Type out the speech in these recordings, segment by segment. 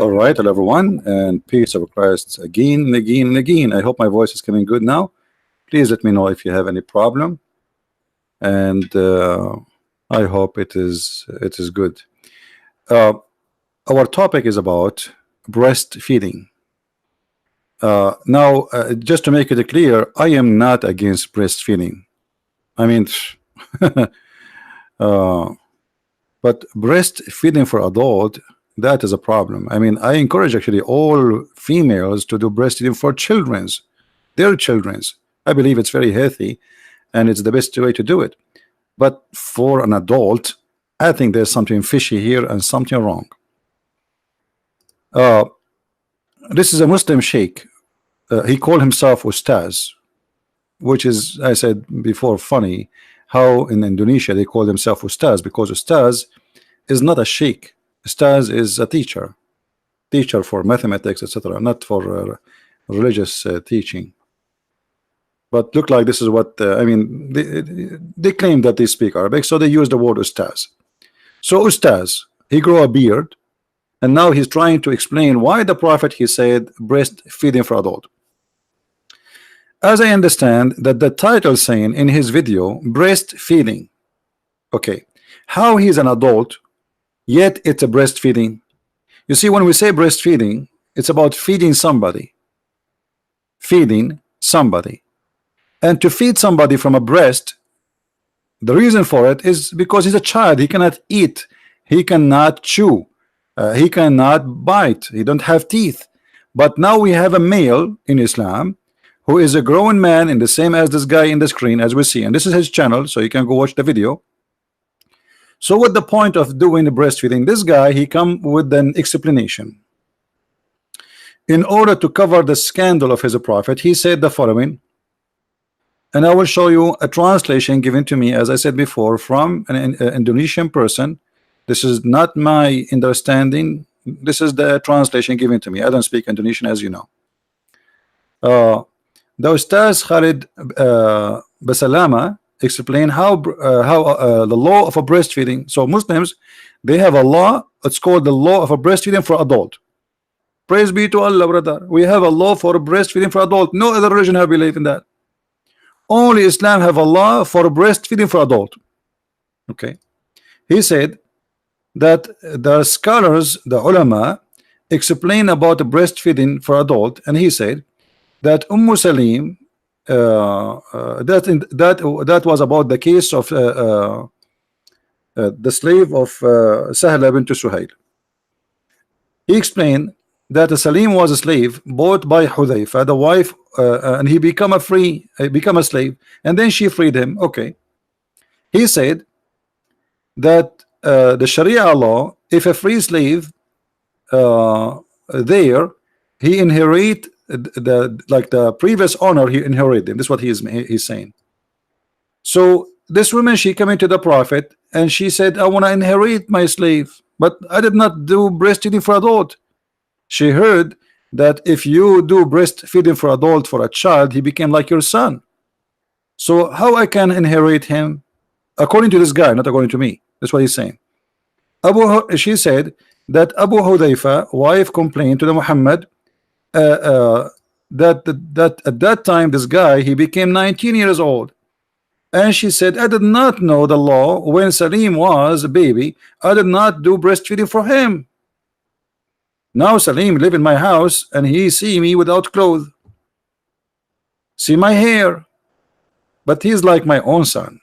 All right, hello everyone, and peace of Christ again and again and again. I hope my voice is coming good now. Please let me know if you have any problem, and I hope it is good. Our topic is about breastfeeding. Now, just to make it clear, I am not against breastfeeding. I mean, but breastfeeding for adult, that is a problem. I mean, I encourage actually all females to do breastfeeding for their children's. I believe it's very healthy and it's the best way to do it. But for an adult, I think there's something fishy here and something wrong. This is a Muslim sheikh. He called himself Ustaz, which is, I said before, funny how in Indonesia they call themselves Ustaz, because Ustaz is not a sheikh. Ustaz is a teacher for mathematics, etc., not for religious teaching. But look like this is what I mean. They claim that they speak Arabic, so they use the word Ustaz. So Ustaz, he grew a beard, and now he's trying to explain why the Prophet, he said, breastfeeding for adult. As I understand that the title saying in his video, breastfeeding. Okay, how he's an adult, yet it's a breastfeeding. You see, when we say breastfeeding, it's about feeding somebody. And to feed somebody from a breast, the reason for it is because he's a child. He cannot eat, he cannot chew, he cannot bite, he don't have teeth. But now we have a male in Islam who is a grown man, in the same as this guy in the screen, as we see, and this is his channel, so you can go watch the video. So what the point of doing the breastfeeding? This guy, he come with an explanation. In order to cover the scandal of his prophet, he said the following, and I will show you a translation given to me, as I said before, from an Indonesian person. This is not my understanding. This is the translation given to me. I don't speak Indonesian, as you know. The Ustaz Khalid Basalama explain how the law of a breastfeeding. So Muslims, they have a law. It's called the law of a breastfeeding for adult. Praise be to Allah, brother. We have a law for breastfeeding for adult. No other religion have believed in that. Only Islam have a law for breastfeeding for adult. Okay, he said that the scholars, the ulama, explain about the breastfeeding for adult, and he said that Salim, that was about the case of the slave of Sahla bint Suhail. He explained that Salim was a slave bought by Hudayfa, the wife, and he become a slave, and then she freed him. Okay, he said that the Sharia law, if a free slave there, he inherit the previous owner, he inherited him. This is what he's saying. So this woman, she came into the Prophet and she said, I want to inherit my slave, but I did not do breastfeeding for adult. She heard that if you do breastfeeding for adult for a child, he became like your son. So how I can inherit him? According to this guy, not according to me. That's what he's saying. She said that Abu Hudayfa wife complained to the Muhammad that at that time this guy, he became 19 years old, and she said, I did not know the law when Salim was a baby. I did not do breastfeeding for him. Now Salim live in my house and he see me without clothes, see my hair, but he's like my own son.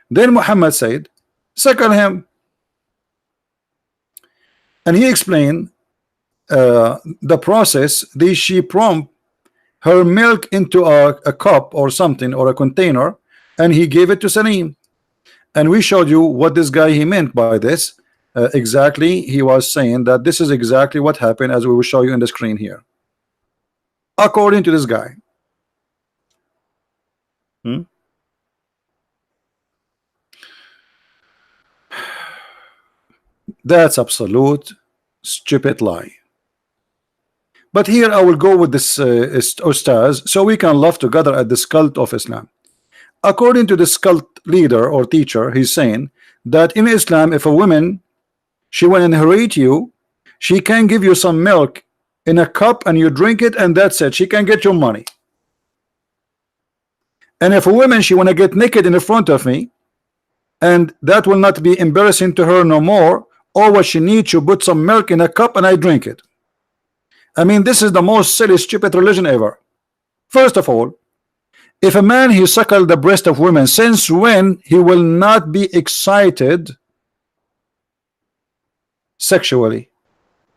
Then Muhammad said, suckle him, and he explained the process. She pumped her milk into a cup or something, or a container, and he gave it to Salim. And we showed you what this guy he meant by this. Exactly, he was saying that this is exactly what happened, as we will show you in the screen here, according to this guy. That's absolute stupid lie. But here I will go with this Ustaz, so we can laugh together at this cult of Islam. According to this cult leader or teacher, he's saying that in Islam, if a woman, she will inherit you, she can give you some milk in a cup and you drink it and that's it. She can get your money. And if a woman, she want to get naked in the front of me, and that will not be embarrassing to her no more, or what she needs, to put some milk in a cup and I drink it. I mean, this is the most silly, stupid religion ever. First of all, if a man he suckle the breast of women, since when he will not be excited sexually?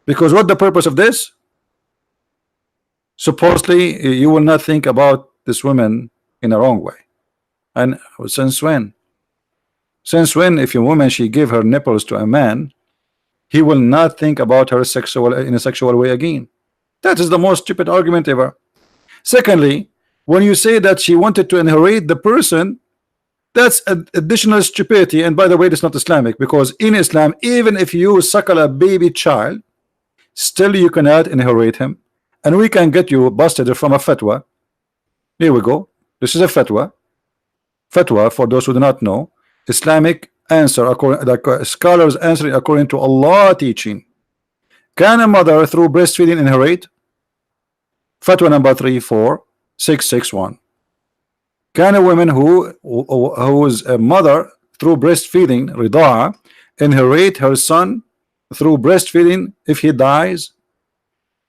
Because what the purpose of this? Supposedly you will not think about this woman in a wrong way. And since when? Since when, if a woman she give her nipples to a man, he will not think about her sexual in a sexual way again? That is the most stupid argument ever. Secondly, when you say that she wanted to inherit the person, that's additional stupidity. And by the way, that's not Islamic, because in Islam, even if you suckle a baby child, still you cannot inherit him. And we can get you busted from a fatwa. Here we go. This is a fatwa. Fatwa, for those who do not know, Islamic answer, according like scholars answering according to Allah teaching. Can a mother through breastfeeding inherit? Fatwa number 34661. Can a woman who is a mother through breastfeeding, rida'a, inherit her son through breastfeeding if he dies?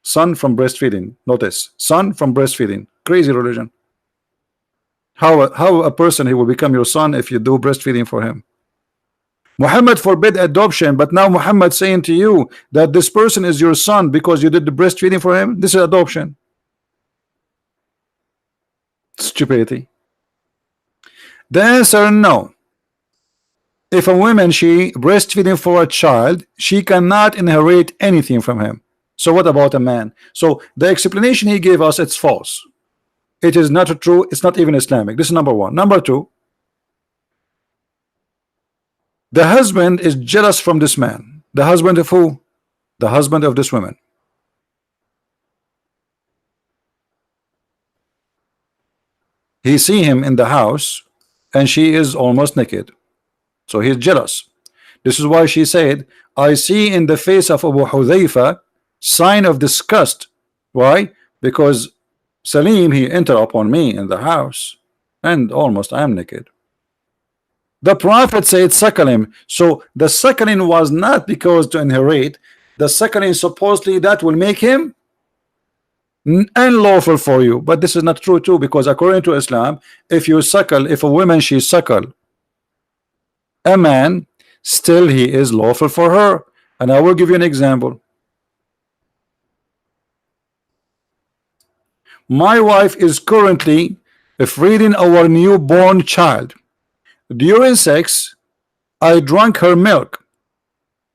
Son from breastfeeding. Notice, son from breastfeeding. Crazy religion. How a person he will become your son if you do breastfeeding for him? Muhammad forbid adoption, but now Muhammad saying to you that this person is your son because you did the breastfeeding for him. This is adoption. Stupidity. The answer, no. If a woman she breastfeeding for a child, she cannot inherit anything from him. So what about a man? So the explanation he gave us, it's false. It is not true. It's not even Islamic. This is number one. Number two, the husband is jealous from this man. The husband of who? The husband of this woman. He see him in the house and she is almost naked, so he's jealous. This is why she said, I see in the face of Abu Hudhayfa sign of disgust. Why? Because Salim, he entered upon me in the house and almost I am naked. The Prophet said suckle him. So the suckling was not because to inherit. The suckling supposedly that will make him unlawful for you. But this is not true too, because according to Islam, if you suckle, if a woman she suckle a man, still he is lawful for her. And I will give you an example. My wife is currently feeding our newborn child. During sex, I drank her milk.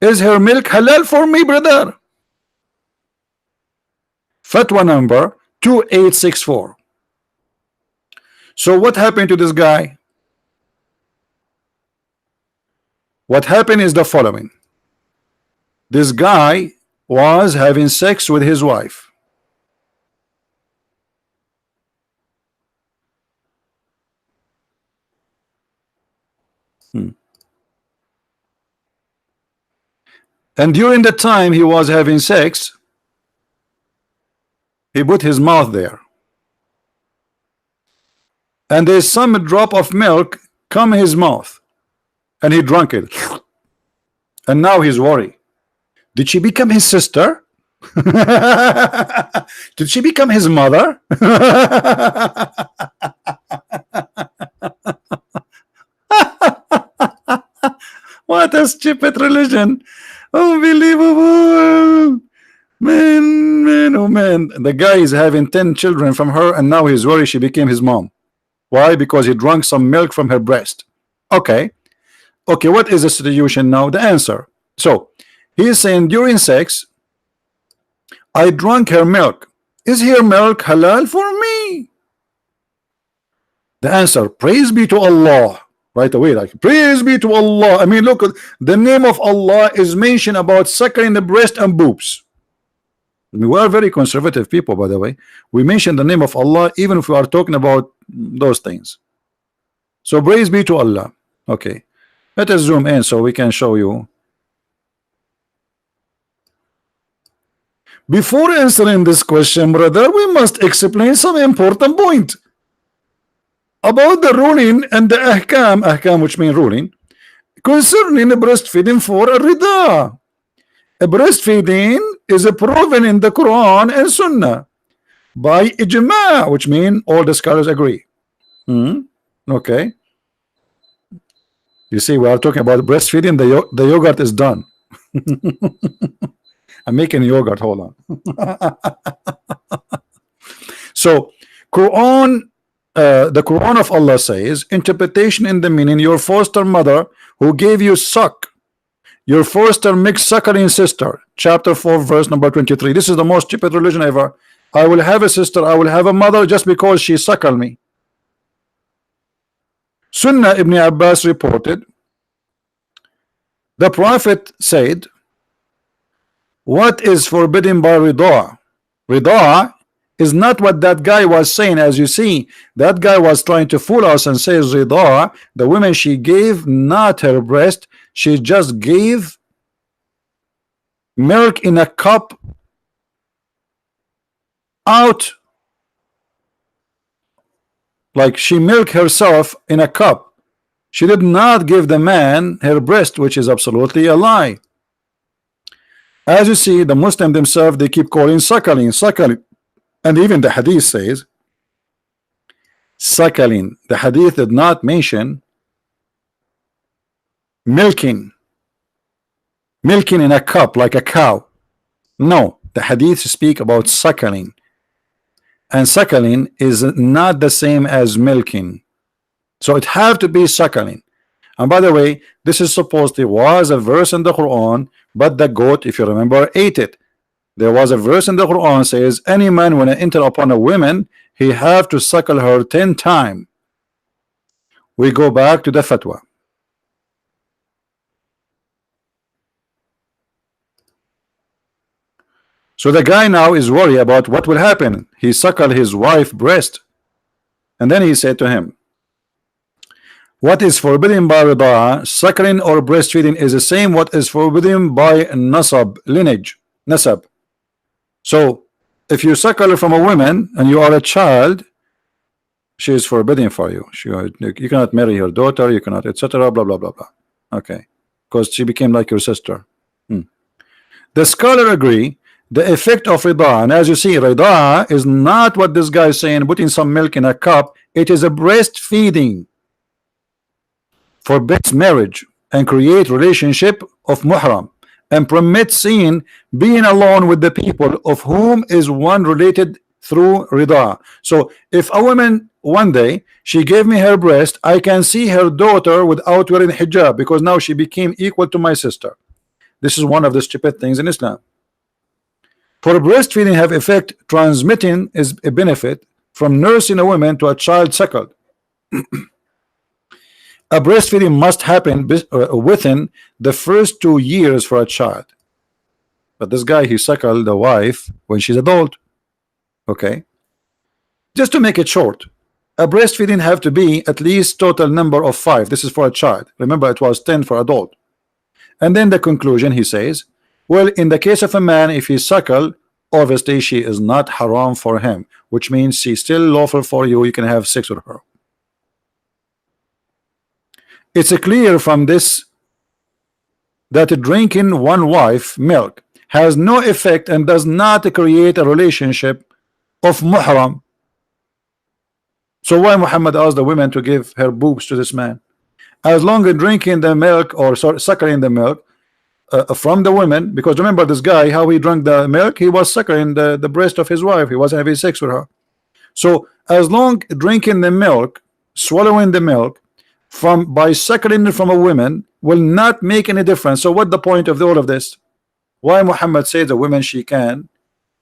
Is her milk halal for me, brother? Fatwa number 2864. So what happened to this guy? What happened is the following. This guy was having sex with his wife. And during the time he was having sex, he put his mouth there. And there's some drop of milk come his mouth. And he drank it. And now he's worried. Did she become his sister? Did she become his mother? What a stupid religion. Unbelievable. Man, oh man. The guy is having 10 children from her and now he's worried she became his mom. Why? Because he drank some milk from her breast. Okay, what is the solution now? The answer. So he is saying during sex, I drank her milk. Is her milk halal for me? The answer, praise be to Allah. Right away, like, praise be to Allah. I mean, look, the name of Allah is mentioned about suckling the breast and boobs. I mean, we are very conservative people, by the way. We mention the name of Allah even if we are talking about those things. So praise be to Allah. Okay, let us zoom in so we can show you. Before answering this question, brother, we must explain some important point about the ruling and the ahkam, which mean ruling, concerning breastfeeding for a rida. Breastfeeding is proven in the Quran and Sunnah by ijma, which mean all the scholars agree. Okay. You see, we are talking about breastfeeding. The yogurt is done. I'm making yogurt. Hold on. So, Quran, the Quran of Allah says, interpretation in the meaning: your foster mother who gave you suck, your foster mixed suckling sister. Chapter 4, verse number 23. This is the most stupid religion ever. I will have a sister, I will have a mother just because she suckled me. Sunnah Ibn Abbas reported, the Prophet said, what is forbidden by rida? Rida is not what that guy was saying. As you see, that guy was trying to fool us and says rida, the woman, she gave not her breast, she just gave milk in a cup out, like she milked herself in a cup. She did not give the man her breast, which is absolutely a lie. As you see, the Muslim themselves, they keep calling suckling, suckling, and even the hadith says suckling. The hadith did not mention milking in a cup like a cow. No, the hadith speak about suckling, and suckling is not the same as milking, so it have to be suckling. And by the way, this is supposed, there was a verse in the Quran, but the goat, if you remember, ate it. There was a verse in the Quran says, any man when I enter upon a woman, he have to suckle her 10 times. We go back to the fatwa. So the guy now is worried about what will happen. He suckled his wife's breast, and then he said to him, what is forbidden by rida, suckling or breastfeeding, is the same what is forbidden by nasab, lineage, nasab. So if you suckle from a woman and you are a child, she is forbidden for you. You cannot marry her daughter, you cannot, etc. Blah blah blah blah. Okay, because she became like your sister. The scholar agree the effect of rida, and as you see, rida is not what this guy is saying, putting some milk in a cup. It is a breastfeeding, forbids marriage and create relationship of muhram, and permits sin, being alone with the people of whom is one related through rida. So if a woman one day she gave me her breast, I can see her daughter without wearing hijab, because now she became equal to my sister. This is one of the stupid things in Islam. For breastfeeding have effect, transmitting is a benefit from nursing a woman to a child suckled. A breastfeeding must happen within the first 2 years for a child. But this guy, he suckled the wife when she's adult. Okay. Just to make it short, a breastfeeding have to be at least total number of 5. This is for a child. Remember, it was 10 for adult. And then the conclusion, he says, well, in the case of a man, if he suckle, obviously she is not haram for him, which means she's still lawful for you. You can have sex with her. It's clear from this that drinking one wife milk has no effect and does not create a relationship of muhram. So why Muhammad asked the women to give her boobs to this man? As long as drinking the milk, or sorry, suckling the milk from the women, because remember this guy, how he drank the milk, he was suckling the breast of his wife, he wasn't having sex with her. So as long drinking the milk, swallowing the milk by suckling from a woman will not make any difference. So what the point of all of this? Why Muhammad says the woman she can,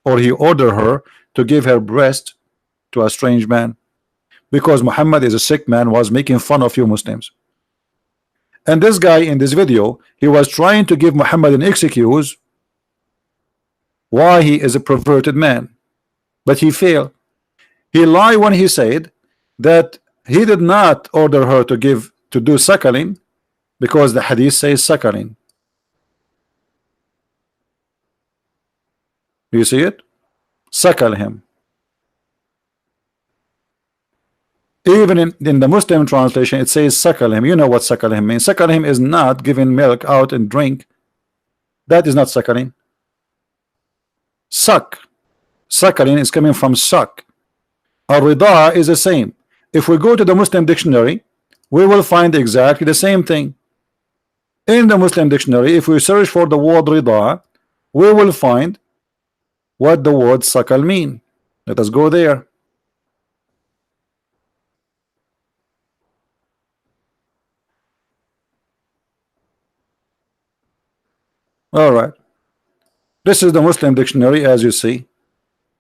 or he ordered her to give her breast to a strange man? Because Muhammad is a sick man, was making fun of you Muslims. And this guy in this video, he was trying to give Muhammad an excuse why he is a perverted man, but he failed. He lied when he said that he did not order her to do suckling, because the hadith says suckling. You see it? Suckle him. Even in the Muslim translation, it says suckle him. You know what suckle him means. Suckle him is not giving milk out and drink. That is not suckling. Suckling is coming from suck. Al-Rida is the same. If we go to the Muslim dictionary, we will find exactly the same thing. In the Muslim dictionary, if we search for the word Rida, we will find what the word suckle mean. Let us go there. All right. This is the Muslim dictionary, as you see,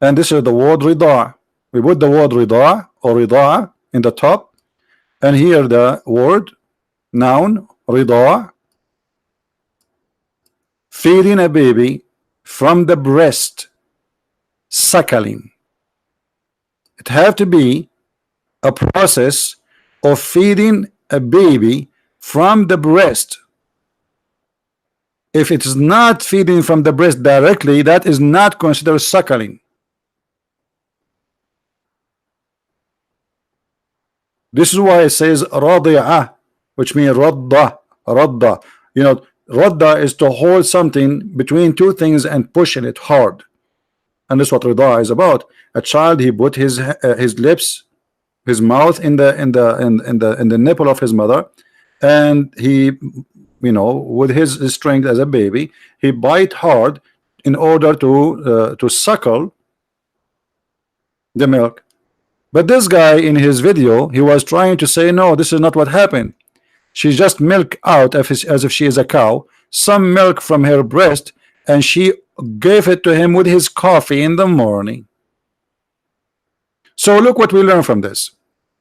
and this is the word Rida. We put the word Rida or Rida in the top, and here the word noun Rida, feeding a baby from the breast, suckling. It have to be a process of feeding a baby from the breast. If it is not feeding from the breast directly, that is not considered suckling. This is why it says radi'ah, which means radda. You know, radda is to hold something between two things and pushing it hard, and that's what rida is about. A child, he put his lips, his mouth in the nipple of his mother, and he, you know, with his strength as a baby, he bite hard in order to suckle the milk. But this guy in his video, he was trying to say, no, this is not what happened. She just milk out as if she is a cow, some milk from her breast, and she gave it to him with his coffee in the morning. So look what we learn from this,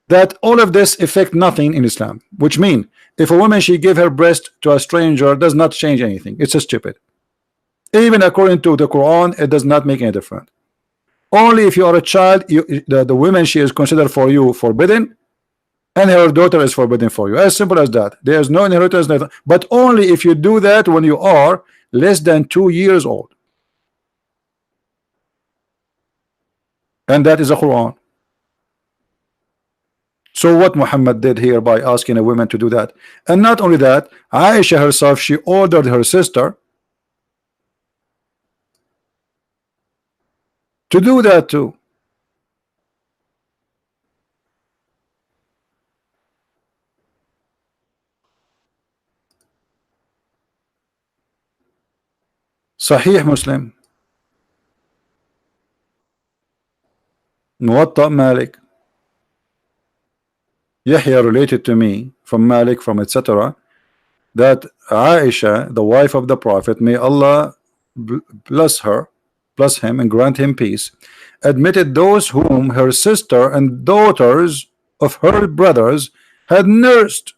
that all of this affect nothing in Islam, which mean if a woman, she give her breast to a stranger, does not change anything. It's a stupid. Even according to the Quran, it does not make any difference. Only if you are a child, the woman, she is considered for you forbidden, and her daughter is forbidden for you. As simple as that. There is no inheritance, but only if you do that when you are less than 2 years old. And that is the Quran. So what Muhammad did here by asking a woman to do that, and not only that, Aisha herself, she ordered her sister to do that too. Sahih Muslim, Muwatta Malik. Yahya related to me from Malik, from etc., that Aisha, the wife of the Prophet, may Allah bless her, bless him and grant him peace, admitted those whom her sister and daughters of her brothers had nursed.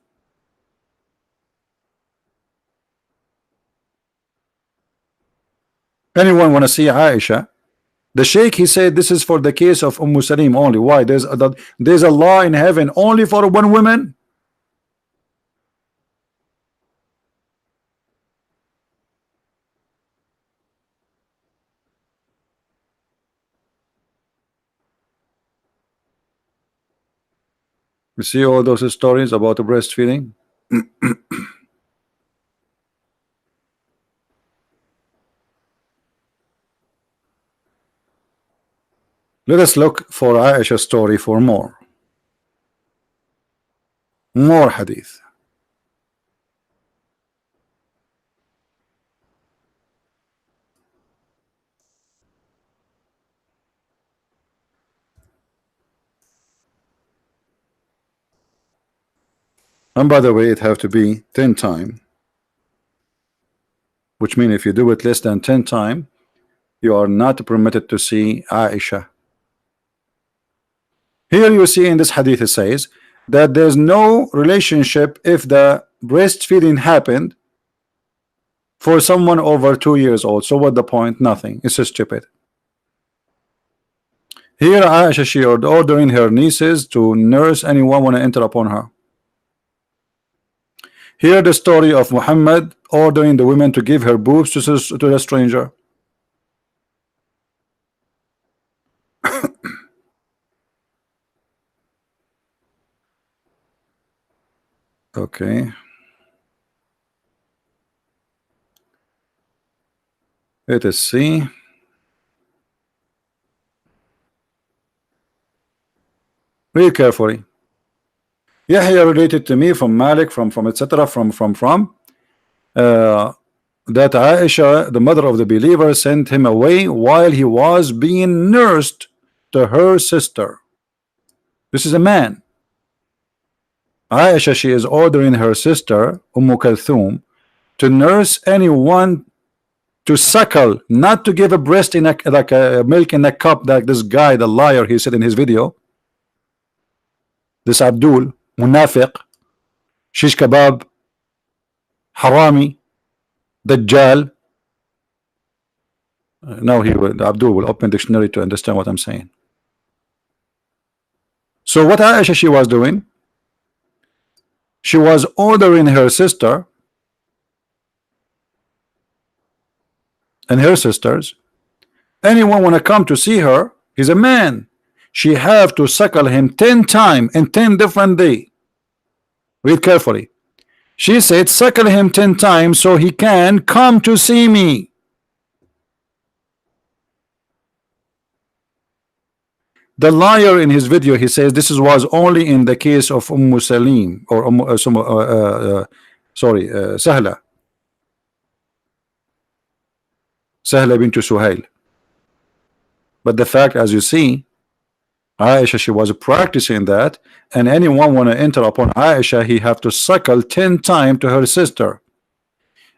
Anyone want to see Aisha? The Sheikh, he said this is for the case of Salim only. Why? There's a law in heaven only for one woman. You see all those stories about the breastfeeding. Let us look for Aisha's story for more hadith. And by the way, it have to be 10 times, which means if you do it less than 10 times, you are not permitted to see Aisha. Here you see in this hadith, it says that there's no relationship if the breastfeeding happened for someone over 2 years old. So what the point? Nothing. It's so stupid. Here Aisha, she ordering her nieces to nurse anyone want to enter upon her. Here the story of Muhammad ordering the women to give her boobs to the stranger. Okay. Let us see. Read carefully. Yahya related to me from Malik, from etc. From that Aisha, the mother of the believer, sent him away while he was being nursed to her sister. This is a man. Aisha, she is ordering her sister Kulthum to nurse anyone, to suckle, not to give a breast in a, like a milk in a cup, like this guy, the liar, he said in his video. This Abdul, Munafiq, Shish Kebab, Harami, Dajjal. Now Abdul will open dictionary to understand what I'm saying. So what Aisha she was doing? She was ordering her sister and her sisters, anyone want to come to see her, he's a man, she have to suckle him 10 times in 10 different days. Read carefully. She said suckle him 10 times so he can come to see me. The liar in his video, he says this was only in the case of Salim or Sahla bint Suhail. But the fact, as you see, Aisha, she was practicing that, and anyone want to enter upon Aisha, he have to suckle 10 times to her sister.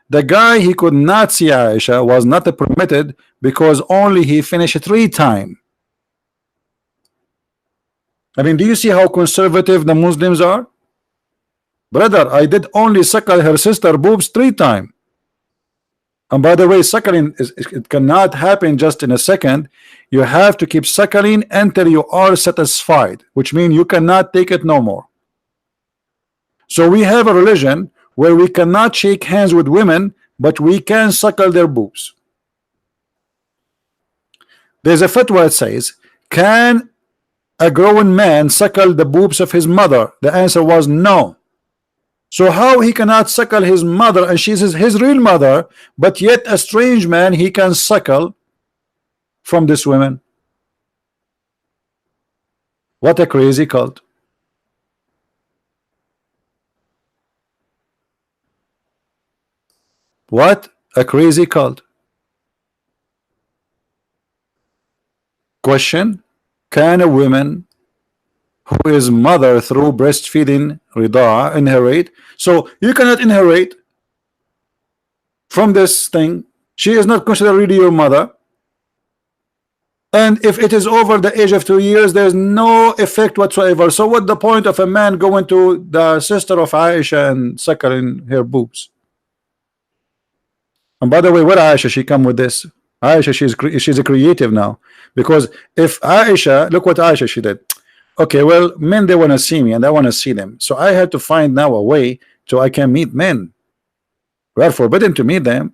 The guy, he could not see Aisha, was not permitted because only he finished 3 times. I mean, do you see how conservative the Muslims are? Brother, I did only suckle her sister boobs 3 times. And by the way, suckling it cannot happen just in a second. You have to keep suckling until you are satisfied, which means you cannot take it no more. So we have a religion where we cannot shake hands with women, but we can suckle their boobs. There's a fatwa that says, can a grown man suckle the boobs of his mother? The answer was no. So how he cannot suckle his mother, and she's his real mother, but yet a strange man he can suckle from this woman? What a crazy cult. What a crazy cult. Question: can a woman who is mother through breastfeeding rida'a inherit? So you cannot inherit from this thing. She is not considered really your mother, and if it is over the age of 2 years, there's no effect whatsoever. So what the point of a man going to the sister of Aisha and suckling her boobs? And by the way, where Aisha she come with this? Aisha, she's a creative now, because if Aisha, look what Aisha she did. Okay, well, men, they want to see me and I want to see them, so I had to find now a way so I can meet men. We are forbidden to meet them.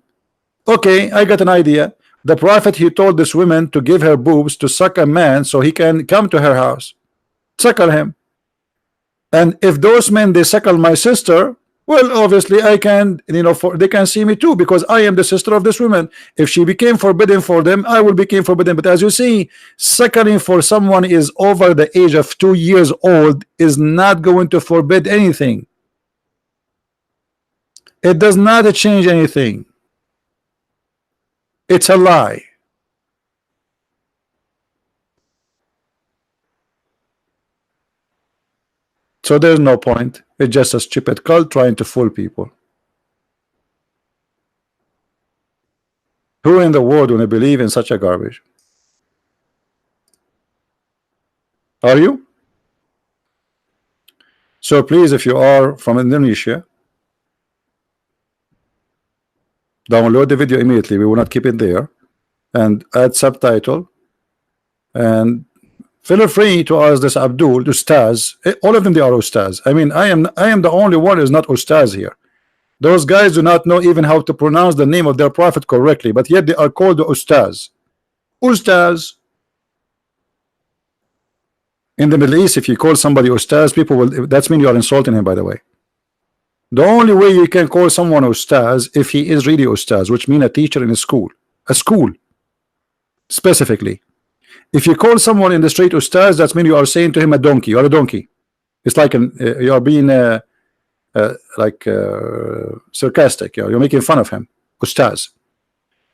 Okay, I got an idea. The prophet, he told this woman to give her boobs to suck a man so he can come to her house, suckle him. And if those men they suckle my sister, well, obviously I can, they can see me too, because I am the sister of this woman. If she became forbidden for them, I will become forbidden. But as you see, suckling for someone is over the age of 2 years old is not going to forbid anything. It does not change anything. It's a lie. So there's no point. It's just a stupid cult trying to fool people. Who in the world will believe in such a garbage? Are you? So please, if you are from Indonesia, download the video immediately. We will not keep it there, and add subtitle, and feel free to ask this Abdul, Ustaz. All of them, they are Ustaz. I mean, I am the only one who is not Ustaz here. Those guys do not know even how to pronounce the name of their prophet correctly, but yet they are called the Ustaz. Ustaz. In the Middle East, if you call somebody Ustaz, people will, that's mean you are insulting him, by the way. The only way you can call someone ustaz if he is really ustaz, which means a teacher in a school specifically. If you call someone in the street ustaz, that means you are saying to him a donkey. You are a donkey. It's like you are being sarcastic. You're making fun of him. Ustaz.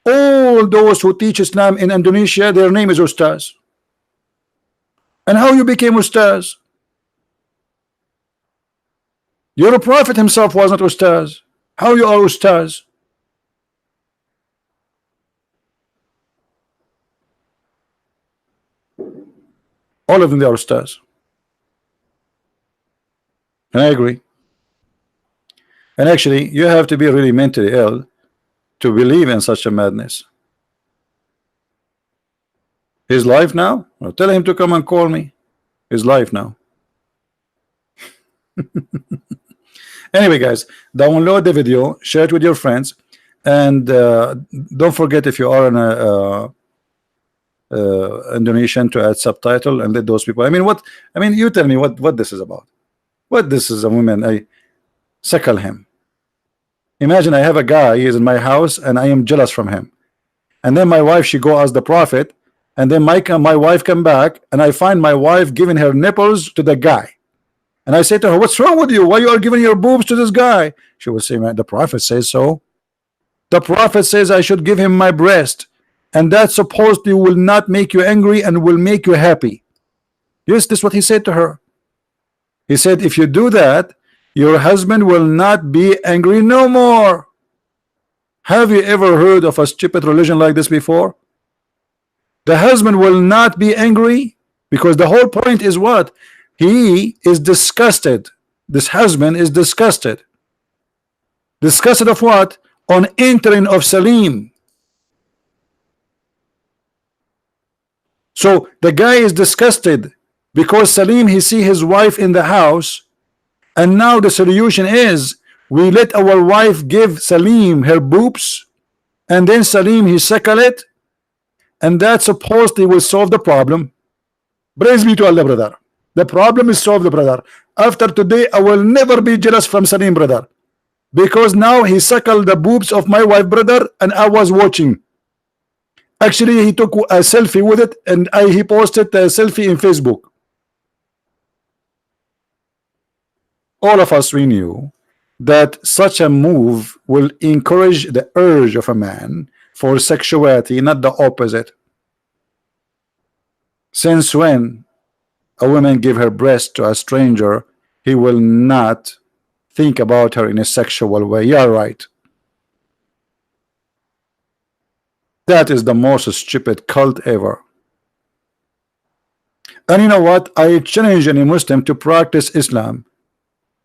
All those who teach Islam in Indonesia, their name is ustaz. And how you became ustaz? Your prophet himself was not ustaz. How you are ustaz? All of them, they are ustaz. And I agree. And actually, you have to be really mentally ill to believe in such a madness. His life now? Well, tell him to come and call me. His life now. Anyway, guys, download the video, share it with your friends, and don't forget, if you are an Indonesian, to add subtitle and let those people. I mean, you tell me what this is about. What this is a woman? I suckle him. Imagine I have a guy, he is in my house, and I am jealous from him. And then my wife, she go ask the prophet, and then my wife come back, and I find my wife giving her nipples to the guy. And I say to her, what's wrong with you? Why you are giving your boobs to this guy? She will say, man, the prophet says so. The prophet says I should give him my breast, and that supposedly will not make you angry and will make you happy. Yes, this is what he said to her. He said, if you do that, your husband will not be angry no more. Have you ever heard of a stupid religion like this before? The husband will not be angry, because the whole point is what? He is disgusted. This husband is disgusted. Disgusted of what? On entering of Salim. So the guy is disgusted because Salim, he see his wife in the house, and now the solution is we let our wife give Salim her boobs, and then Salim he suckle it, and that supposedly will solve the problem. Praise be to Allah, brother. The problem is solved, brother. After today, I will never be jealous from Salim, brother, because now he suckled the boobs of my wife, brother, and I was watching. Actually, he took a selfie with it, and he posted a selfie in Facebook. All of us, we knew that such a move will encourage the urge of a man for sexuality, not the opposite. Since when a woman give her breast to a stranger, he will not think about her in a sexual way. You are right. That is the most stupid cult ever. And you know what? I challenge any Muslim to practice Islam.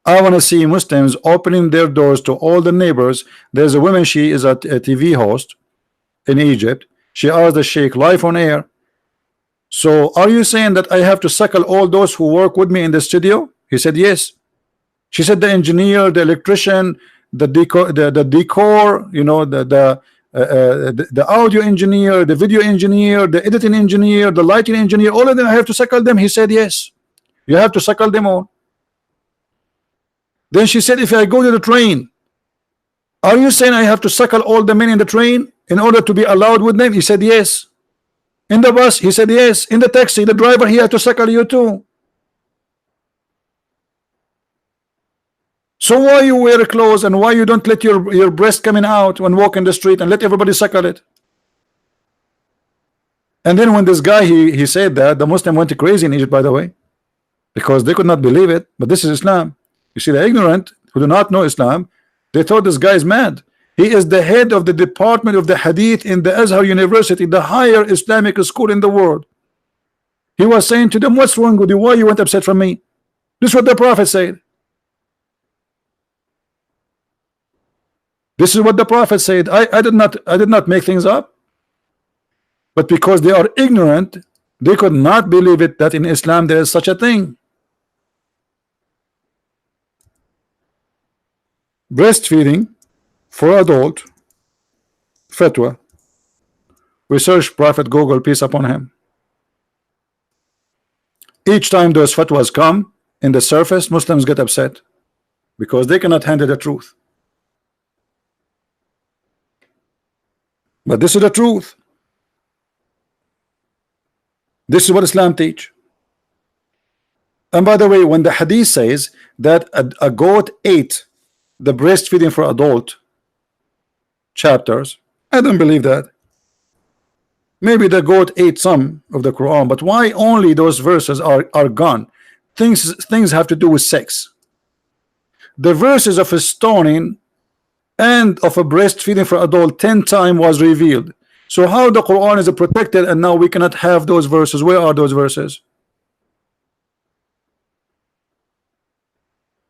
I want to see Muslims opening their doors to all the neighbors. There's a woman, she is a TV host in Egypt. She asked the Sheikh live on air, so are you saying that I have to suckle all those who work with me in the studio? He said yes. She said the engineer, the electrician, the decor, you know, the audio engineer, the video engineer, the editing engineer, the lighting engineer, all of them, I have to suckle them. He said yes, you have to suckle them all. Then she said, if I go to the train, are you saying I have to suckle all the men in the train in order to be allowed with them? He said yes. In the bus, he said yes. In the taxi, the driver, he had to suckle you too. So why you wear clothes, and why you don't let your breast coming out when walk in the street and let everybody suckle it? And then when this guy he said that, the Muslim went crazy in Egypt, by the way, because they could not believe it. But this is Islam. You see, the ignorant who do not know Islam, they thought this guy is mad. He is the head of the department of the Hadith in the Al-Azhar University, the higher Islamic school in the world. He was saying to them, what's wrong with you? Why you went upset from me? This is what the Prophet said. This is what the Prophet said. I did not make things up. But because they are ignorant, they could not believe it, that in Islam there is such a thing. Breastfeeding for adult, fatwa. We search Prophet Google, peace upon him. Each time those fatwas come in the surface, Muslims get upset. because they cannot handle the truth. But this is the truth. This is what Islam teach. And by the way, when the hadith says that a goat ate the breastfeeding for adult chapters, I don't believe that. Maybe the goat ate some of the Quran, but why only those verses are gone? Things have to do with sex. The verses of a stoning and of a breastfeeding for adult 10 times was revealed. So how the Quran is protected and now we cannot have those verses? Where are those verses?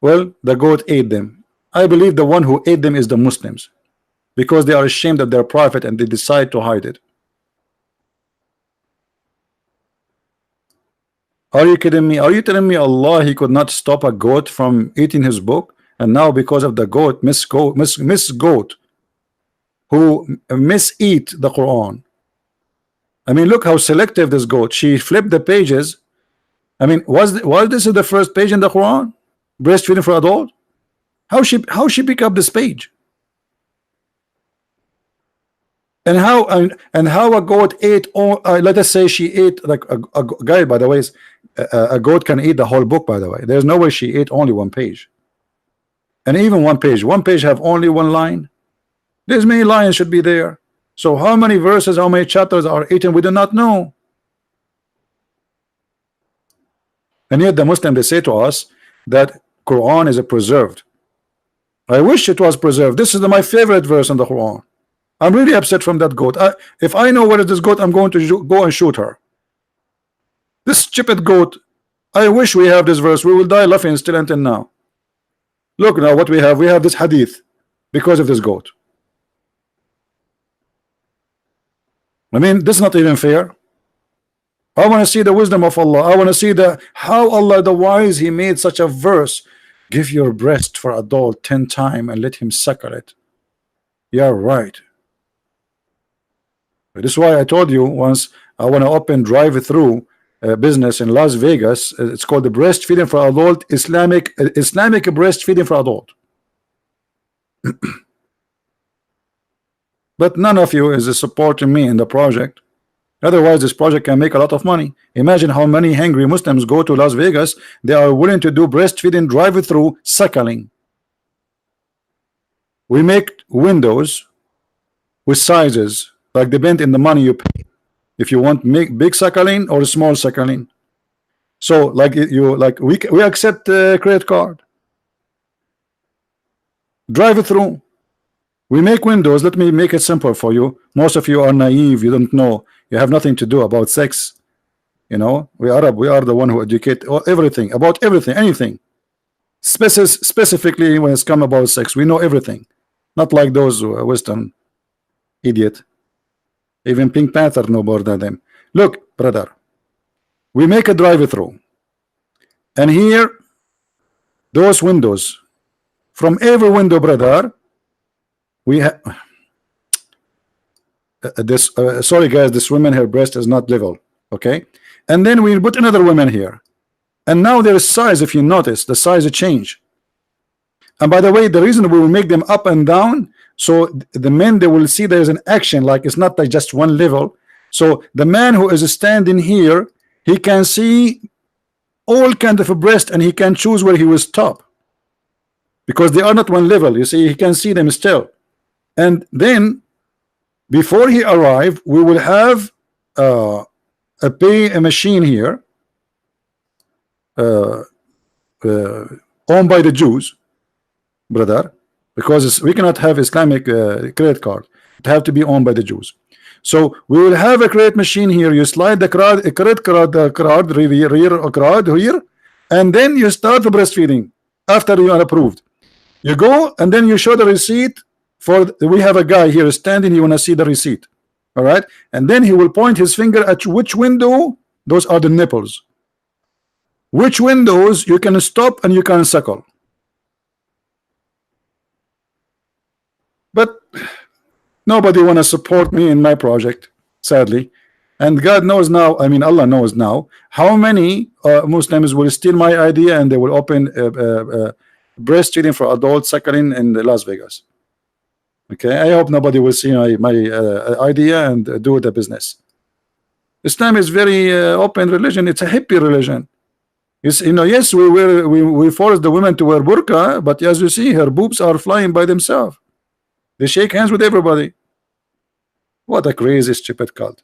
Well, the goat ate them. I believe the one who ate them is the Muslims, because they are ashamed of their prophet and they decide to hide it. Are you kidding me? Are you telling me Allah, he could not stop a goat from eating his book? And now because of the goat, Miss Goat, who miseat the Quran. I mean, look how selective this goat. She flipped the pages. I mean, was this is the first page in the Quran? Breastfeeding for adult? How she pick up this page? And how a goat ate all, let us say she ate, like a guy, by the way, a goat can eat the whole book, by the way. There's no way she ate only one page. And even one page have only one line. There's many lines should be there. So how many verses, how many chapters are eaten, we do not know. And yet the Muslim, they say to us that Quran is preserved. I wish it was preserved. This is my favorite verse in the Quran. I'm really upset from that goat. If I know where is this goat, I'm going to go and shoot her. This stupid goat. I wish we have this verse. We will die laughing still until now. Look now what we have. We have this hadith because of this goat. I mean, this is not even fair. I want to see the wisdom of Allah. I want to see how Allah the wise, he made such a verse. Give your breast for adult 10 times and let him suckle it. You're right. This is why I told you once, I want to open drive-through business in Las Vegas. It's called the breastfeeding for adult, Islamic breastfeeding for adult. But none of you is supporting me in the project. Otherwise this project can make a lot of money. Imagine how many hungry Muslims go to Las Vegas. They are willing to do breastfeeding, drive-through, suckling. We make windows with sizes like depend in the money you pay. If you want make big suckling or small suckling. So like we accept credit card. Drive-through. We make windows. Let me make it simple for you. Most of you are naive. You don't know. You have nothing to do about sex. You know, we Arab. We are the one who educate everything about everything, anything. Specifically when it's come about sex, we know everything. Not like those Western idiot. Even Pink Panther know more than them. Look, brother. We make a drive-through, and here, those windows. From every window, brother. We have this. Sorry, guys. This woman, her breast is not level. Okay, and then we put another woman here, and now their size. If you notice, the size change. And by the way, the reason we will make them up and down, so the men they will see there's an action. Like it's not like just one level. So the man who is standing here, he can see all kind of a breast, and he can choose where he will stop, because they are not one level. You see, he can see them still. And then before he arrive, we will have a machine here owned by the Jews, brother, because we cannot have Islamic credit card. It have to be owned by the Jews. So we will have a credit machine here. You slide the credit card here, and then you start the breastfeeding after you are approved. You go and then you show the receipt. We have a guy here standing. You want to see the receipt, all right? And then he will point his finger at which window. Those are the nipples. Which windows you can stop and you can suckle. But nobody want to support me in my project, sadly. And God knows now. I mean, Allah knows now how many Muslims will steal my idea and they will open breastfeeding for adults, suckling in Las Vegas. Okay, I hope nobody will see my idea and do the business. Islam is very open religion. It's a hippie religion. Yes, we force the women to wear burqa, but as you see, her boobs are flying by themselves. They shake hands with everybody. What a crazy, stupid cult.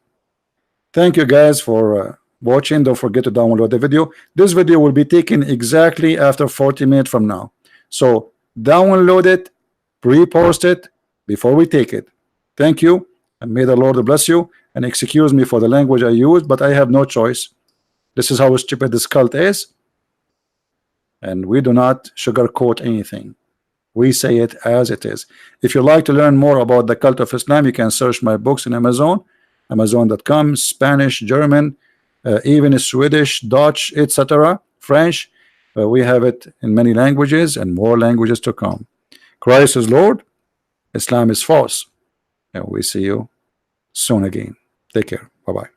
Thank you guys for watching. Don't forget to download the video. This video will be taken exactly after 40 minutes from now. So download it, pre-post it before we take it. Thank you, and may the Lord bless you. And excuse me for the language I used, but I have no choice. This is how stupid this cult is, and we do not sugarcoat anything. We say it as it is. If you'd like to learn more about the cult of Islam, you can search my books in Amazon, Amazon.com, Spanish, German, even Swedish, Dutch, etc., French. We have it in many languages and more languages to come. Christ is Lord, Islam is false, and we see you soon again. Take care. Bye-bye.